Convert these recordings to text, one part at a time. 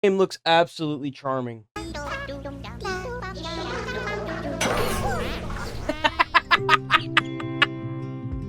Game looks absolutely charming.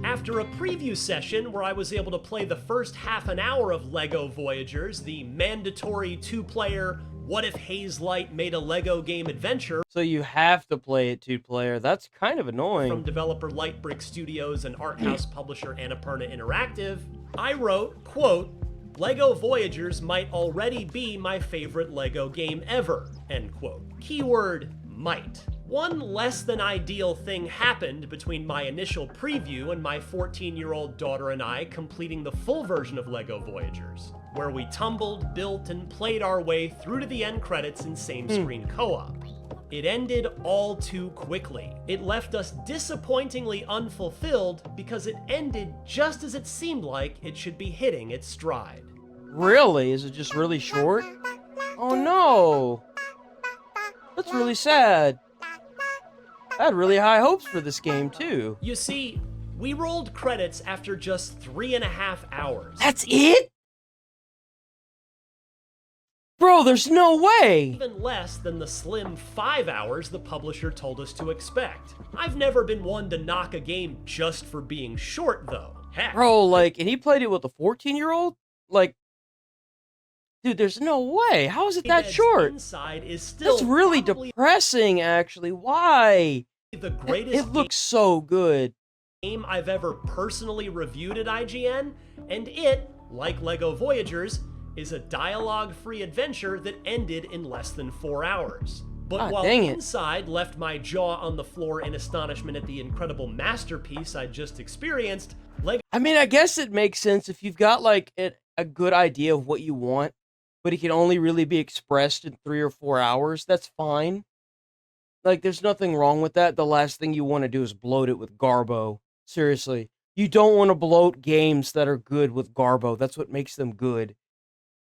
After a preview session where I was able to play the first half an hour of LEGO Voyagers, the mandatory 2-player What If Hazelight Made a LEGO Game adventure. So you have to play it 2-player. That's kind of annoying. From developer Lightbrick Studios and art house publisher Annapurna Interactive, I wrote, quote, LEGO Voyagers might already be my favorite LEGO game ever, end quote. Keyword, might. One less than ideal thing happened between my initial preview and my 14-year-old daughter and I completing the full version of LEGO Voyagers, where we tumbled, built, and played our way through to the end credits in same-screen co-op. It ended all too quickly. It left us disappointingly unfulfilled because it ended just as it seemed like it should be hitting its stride. Really? Is it just really short? Oh no! That's really sad. I had really high hopes for this game, too. You see, we rolled credits after just 3.5 hours. That's it? Bro, there's no way! Even less than the slim 5 hours the publisher told us to expect. I've never been one to knock a game just for being short, though. Heck. Bro, like, and he played it with a 14-year-old? Like, dude, there's no way. How is it that short? Inside is still That's really depressing, actually. Why? The greatest It looks so good. Game I've ever personally reviewed at IGN, and it, like LEGO Voyagers, is a dialogue-free adventure that ended in less than 4 hours. But while inside left my jaw on the floor in astonishment at the incredible masterpiece I just experienced, LEGO... I mean, I guess it makes sense if you've got, like, a good idea of what you want, but it can only really be expressed in 3 or 4 hours. That's fine. Like, there's nothing wrong with that. The last thing you want to do is bloat it with garbo. Seriously. You don't want to bloat games that are good with garbo. That's what makes them good.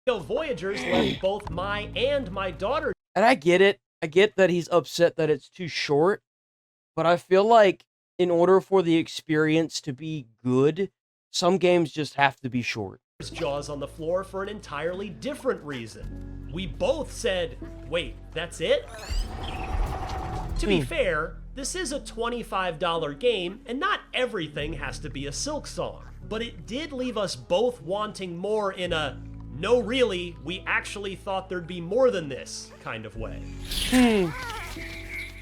Voyagers left both my and my daughter. And I get it. I get that he's upset that it's too short. But I feel like in order for the experience to be good, some games just have to be short. Jaws on the floor for an entirely different reason. We both said, wait, that's it? To be fair, this is a $25 game, and not everything has to be a Silk Song. But it did leave us both wanting more in a, no really, we actually thought there'd be more than this kind of way.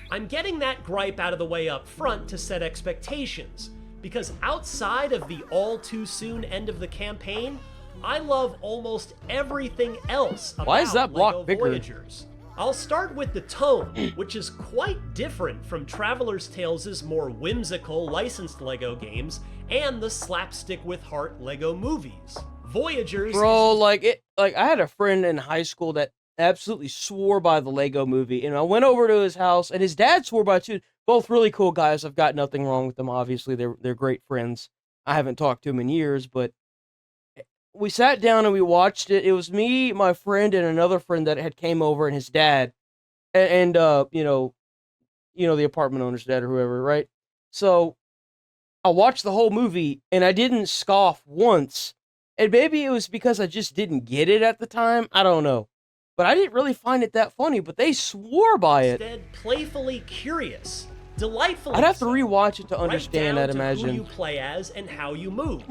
I'm getting that gripe out of the way up front to set expectations, because outside of the all-too-soon end of the campaign, I love almost everything else about Why is that block LEGO bigger? Voyagers. I'll start with the tone, which is quite different from Traveler's Tales' more whimsical licensed LEGO games and the slapstick with heart LEGO movies. Voyagers... Bro, like, I had a friend in high school that absolutely swore by the LEGO movie, and I went over to his house, and his dad swore by it too. Both really cool guys. I've got nothing wrong with them, obviously. They're great friends. I haven't talked to them in years, but we sat down and we watched it. It was me, my friend, and another friend that had came over, and his dad, and you know, the apartment owner's dad or whoever, right? So I watched the whole movie, and I didn't scoff once. And maybe it was because I just didn't get it at the time. I don't know. But I didn't really find it that funny, but they swore by it. Instead, playfully curious, delightfully I'd have to rewatch it to understand, right I'd down to imagine. who you play as and how you move.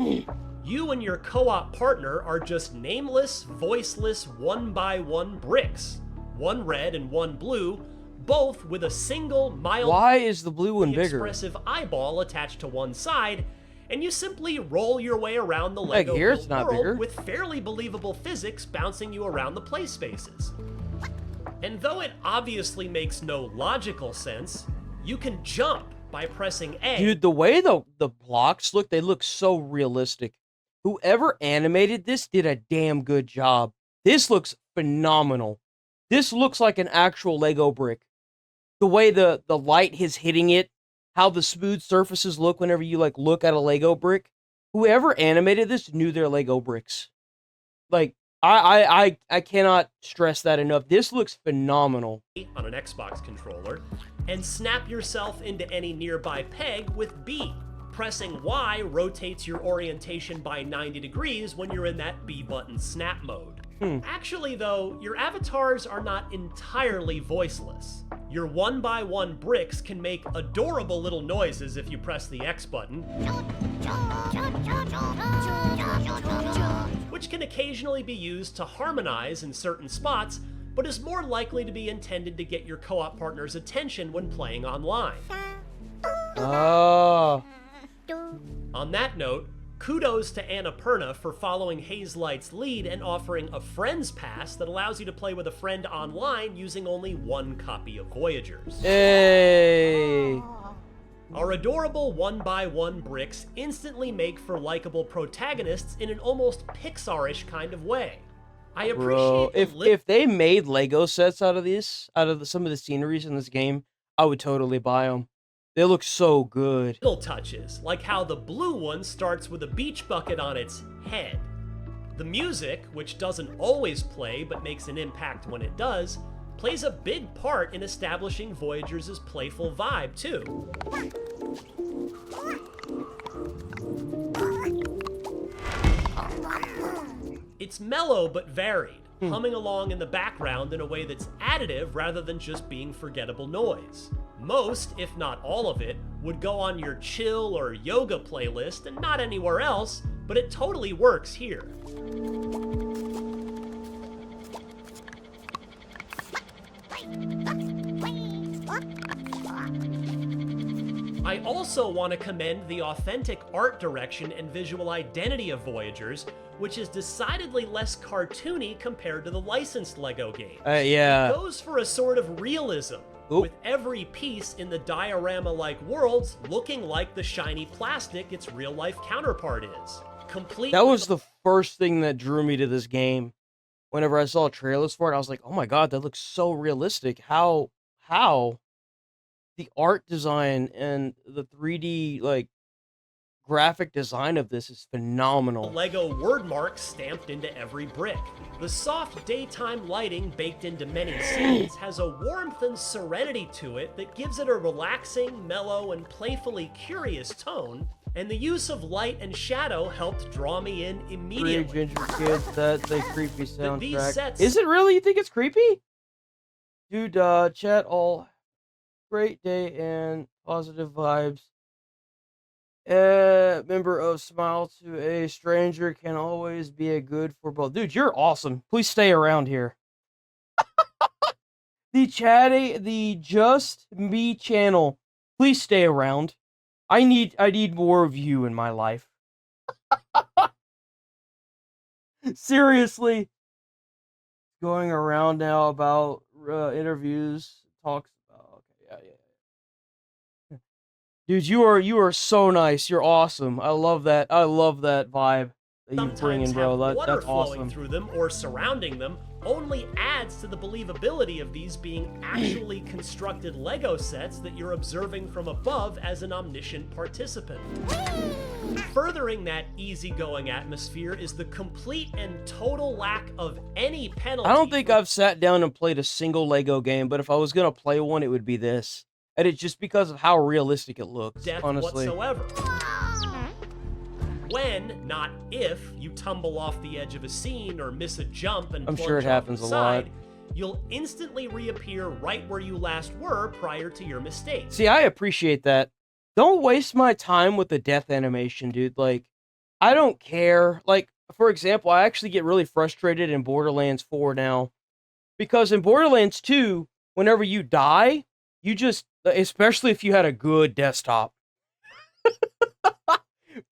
You and your co-op partner are just nameless, voiceless, one-by-one bricks. One red and one blue, both with a single mild... Why is the blue one bigger? ...expressive eyeball attached to one side, and you simply roll your way around the Like LEGO here, it's not world bigger. with fairly believable physics bouncing you around the play spaces. And though it obviously makes no logical sense, you can jump by pressing A. Dude, the way the blocks look, they look so realistic. Whoever animated this did a damn good job. This looks phenomenal. This looks like an actual Lego brick. The way the light is hitting it, how the smooth surfaces look whenever you like look at a Lego brick. Whoever animated this knew their Lego bricks. Like, I cannot stress that enough. This looks phenomenal. On an Xbox controller, and snap yourself into any nearby peg with B. Pressing Y rotates your orientation by 90 degrees when you're in that B button snap mode. Actually, though, your avatars are not entirely voiceless. Your one-by-one bricks can make adorable little noises if you press the X button, which can occasionally be used to harmonize in certain spots, but is more likely to be intended to get your co-op partner's attention when playing online. Oh. On that note, kudos to Annapurna for following Hazelight's lead and offering a Friends Pass that allows you to play with a friend online using only one copy of Voyagers. Hey. Our adorable one-by-one bricks instantly make for likable protagonists in an almost Pixar-ish kind of way. I appreciate if they made Lego sets out of these, some of the sceneries in this game, I would totally buy them. They look so good. Little touches, like how the blue one starts with a beach bucket on its head. The music, which doesn't always play but makes an impact when it does, plays a big part in establishing Voyagers' playful vibe, too. It's mellow but varied, humming along in the background in a way that's additive rather than just being forgettable noise. Most, if not all of it, would go on your chill or yoga playlist and not anywhere else, but it totally works here. I also want to commend the authentic art direction and visual identity of Voyagers, which is decidedly less cartoony compared to the licensed LEGO games. Yeah. It goes for a sort of realism, with every piece in the diorama-like worlds looking like the shiny plastic its real-life counterpart is. That was the first thing that drew me to this game. Whenever I saw trailers for it, I was like, oh my god, that looks so realistic. How? The art design and the 3D, like, graphic design of this is phenomenal. The LEGO word marks stamped into every brick. The soft daytime lighting baked into many scenes has a warmth and serenity to it that gives it a relaxing, mellow, and playfully curious tone, and the use of light and shadow helped draw me in immediately. 3 Ginger Kids, that's a creepy soundtrack. These sets... Is it really? You think it's creepy? Dude, chat all great day and positive vibes. Member of Smile to a Stranger can always be a good for both. Dude, you're awesome. Please stay around here. The Just Me channel. Please stay around. I need more of you in my life. Seriously. Going around now about interviews, talks. Dude, you are so nice. You're awesome. I love that. I love that vibe that you bring in, bro. That's flowing awesome. Through them or surrounding them only adds to the believability of these being actually constructed Lego sets that you're observing from above as an omniscient participant. Furthering that easygoing atmosphere is the complete and total lack of any penalty. I don't think I've sat down and played a single Lego game, but if I was gonna play one, it would be this. And it's just because of how realistic it looks, death honestly. Whatsoever. When, not if, you tumble off the edge of a scene or miss a jump and I'm plunge sure it off happens the a side, lot. you'll instantly reappear right where you last were prior to your mistake. See, I appreciate that. Don't waste my time with the death animation, dude. Like, I don't care. Like, for example, I actually get really frustrated in Borderlands 4 now. Because in Borderlands 2, whenever you die, you just, especially if you had a good desktop.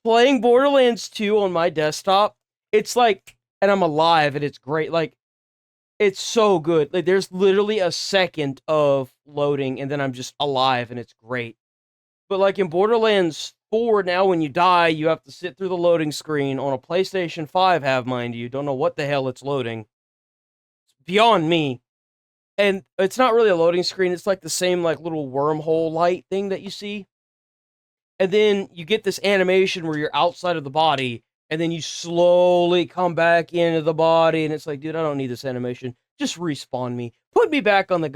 Playing Borderlands 2 on my desktop, it's like, and I'm alive, and it's great. Like, it's so good. Like, there's literally a second of loading, and then I'm just alive, and it's great. But, like, in Borderlands 4, now when you die, you have to sit through the loading screen on a PlayStation 5, have mind you. Don't know what the hell it's loading. It's beyond me. And it's not really a loading screen. It's like the same, like, little wormhole light thing that you see. And then you get this animation where you're outside of the body, and then you slowly come back into the body, and it's like, dude, I don't need this animation. Just respawn me. Put me back on the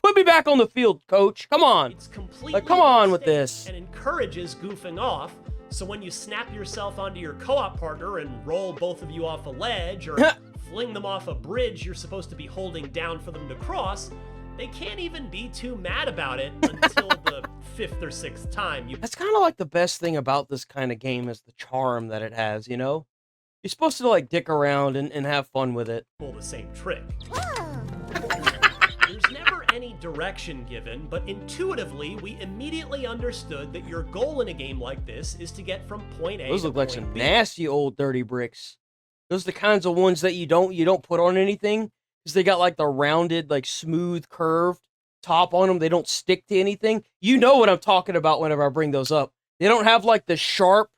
put me back on the field, coach. Come on. It's completely like, come on with this. And encourages goofing off. So when you snap yourself onto your co-op partner and roll both of you off a ledge, or fling them off a bridge you're supposed to be holding down for them to cross, they can't even be too mad about it until the 5th or 6th time you That's kind of like the best thing about this kind of game is the charm that it has, you know? You're supposed to like dick around and have fun with it. pull the same trick. There's never any direction given, but intuitively, we immediately understood that your goal in a game like this is to get from point A Those to look like point some B. nasty old dirty bricks. Those are the kinds of ones that you don't put on anything because they got like the rounded, like smooth, curved top on them. They don't stick to anything. You know what I'm talking about whenever I bring those up. They don't have like the sharp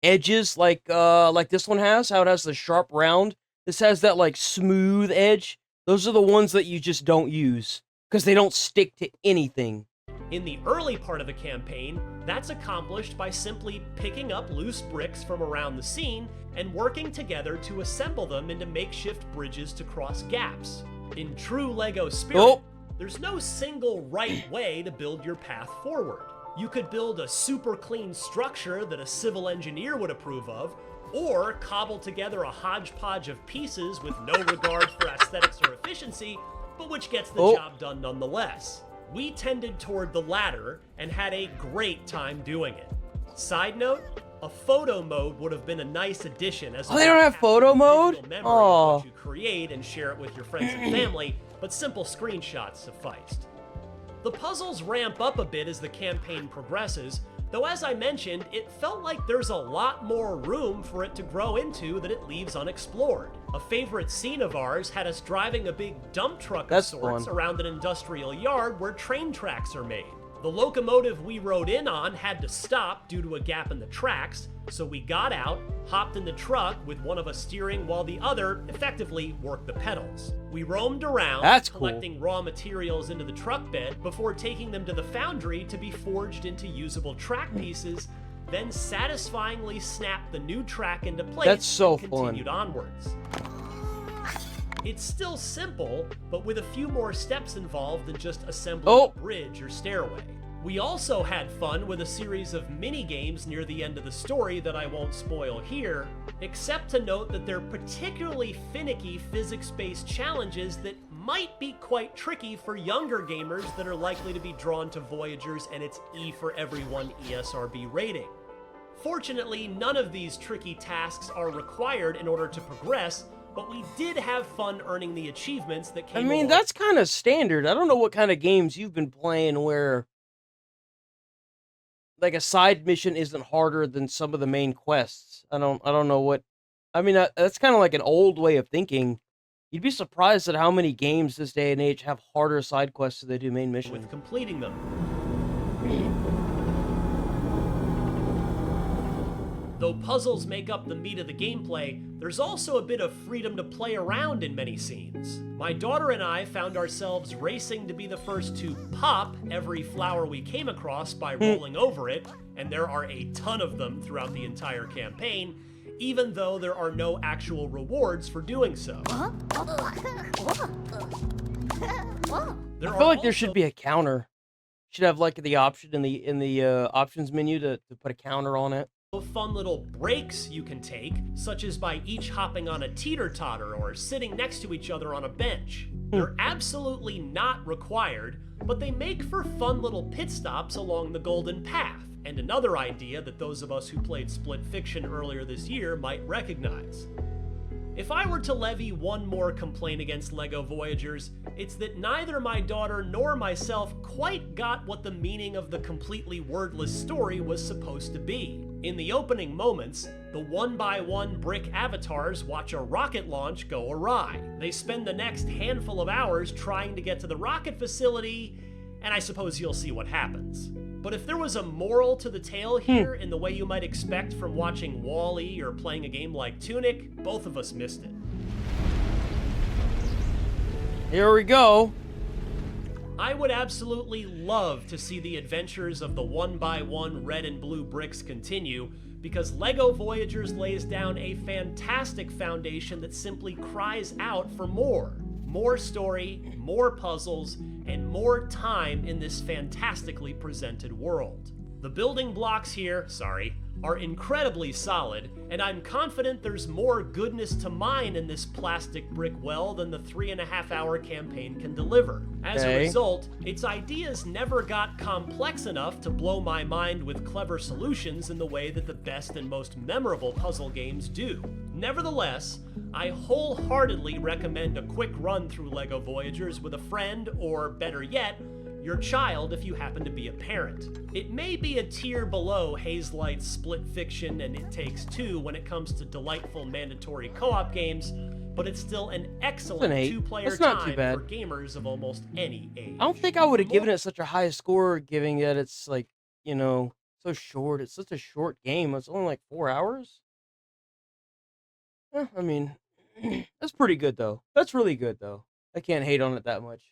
edges like this one has. How it has the sharp round. This has that like smooth edge. Those are the ones that you just don't use because they don't stick to anything. In the early part of the campaign, that's accomplished by simply picking up loose bricks from around the scene and working together to assemble them into makeshift bridges to cross gaps. In true LEGO spirit, there's no single right way to build your path forward. You could build a super clean structure that a civil engineer would approve of, or cobble together a hodgepodge of pieces with no regard for aesthetics or efficiency, but which gets the job done nonetheless. We tended toward the latter and had a great time doing it. Side note, a photo mode would have been a nice addition as they don't have photo mode? What you create and share it with your friends and family, but simple screenshots sufficed. The puzzles ramp up a bit as the campaign progresses, though as I mentioned, it felt like there's a lot more room for it to grow into that it leaves unexplored. A favorite scene of ours had us driving a big dump truck of sorts around an industrial yard where train tracks are made. The locomotive we rode in on had to stop due to a gap in the tracks, so we got out, hopped in the truck with one of us steering while the other effectively worked the pedals. We roamed around, collecting raw materials into the truck bed before taking them to the foundry to be forged into usable track pieces, then satisfyingly snapped the new track into place and continued onwards. It's still simple, but with a few more steps involved than just assembling a bridge or stairway. We also had fun with a series of mini-games near the end of the story that I won't spoil here, except to note that they're particularly finicky physics-based challenges that might be quite tricky for younger gamers that are likely to be drawn to Voyagers and its E for Everyone ESRB rating. Fortunately, none of these tricky tasks are required in order to progress, but we did have fun earning the achievements that came along. That's kind of standard. I don't know what kind of games you've been playing where like a side mission isn't harder than some of the main quests. I don't know what. That's kind of like an old way of thinking. You'd be surprised at how many games this day and age have harder side quests than they do main missions. With completing them. Though puzzles make up the meat of the gameplay, there's also a bit of freedom to play around in many scenes. My daughter and I found ourselves racing to be the first to pop every flower we came across by rolling over it, and there are a ton of them throughout the entire campaign, even though there are no actual rewards for doing so. I feel like there should be a counter. Should have like the option in the options menu to put a counter on it. Fun little breaks you can take, such as by each hopping on a teeter-totter or sitting next to each other on a bench. They're absolutely not required, but they make for fun little pit stops along the golden path, and another idea that those of us who played Split Fiction earlier this year might recognize. If I were to levy one more complaint against LEGO Voyagers, it's that neither my daughter nor myself quite got what the meaning of the completely wordless story was supposed to be. In the opening moments, the one-by-one brick avatars watch a rocket launch go awry. They spend the next handful of hours trying to get to the rocket facility, and I suppose you'll see what happens. But if there was a moral to the tale here in the way you might expect from watching WALL-E or playing a game like Tunic, both of us missed it. Here we go. I would absolutely love to see the adventures of the one-by-one red and blue bricks continue, because LEGO Voyagers lays down a fantastic foundation that simply cries out for more. More story, more puzzles, and more time in this fantastically presented world. The building blocks here, are incredibly solid, and I'm confident there's more goodness to mine in this plastic brick well than the 3.5-hour campaign can deliver. As a result, its ideas never got complex enough to blow my mind with clever solutions in the way that the best and most memorable puzzle games do. Nevertheless, I wholeheartedly recommend a quick run through LEGO Voyagers with a friend, or better yet, your child if you happen to be a parent. It may be a tier below Hazelight's Split Fiction and It Takes Two when it comes to delightful mandatory co-op games, but it's still an excellent two-player time for gamers of almost any age. I don't think I would have given it such a high score, giving it it's like, you know, so short. It's such a short game. It's only like 4 hours. I mean, that's pretty good though. That's really good though. I can't hate on it that much.